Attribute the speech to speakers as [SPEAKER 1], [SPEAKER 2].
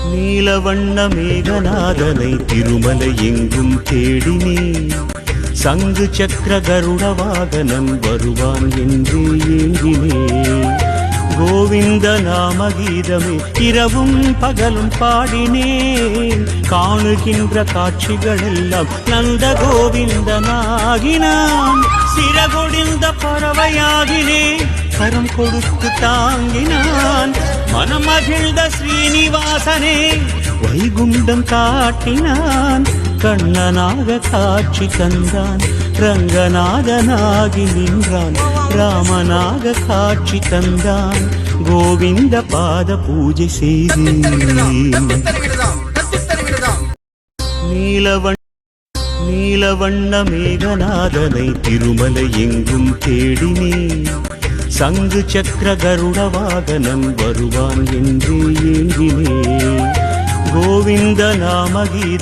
[SPEAKER 1] நீலவண்ண மேகநாதனை திருமலை எங்கும் தேடினே சங்கு சக்கர கருட வாகனம் வருவான் என்று ஏங்கினே கோவிந்த நாம கீதமே இரவும் பகலும் பாடினேன் காணுகின்ற காட்சிகளெல்லாம் நந்த கோவிந்தனாகினான் சிறகொடிந்த பறவையாகினேன் கரம் கொடுத்து தாங்கினான் மனம் மகிழ்ந்த ஸ்ரீனிவாசனே வைகுண்டம் காட்டினான் கண்ணனாக காட்சி தந்தான் ரங்கநாதனாகி நின்றான் ராமனாக காட்சி தந்தான் கோவிந்த பாத பூஜை செய்தேன் நீலவண்ண மேகநாதனை திருமலை எங்கும் தேடினே சங்கு சக்கர கருட வாகனம் வருவான் என்று ஏங்கினே கோவிந்த நாம கீத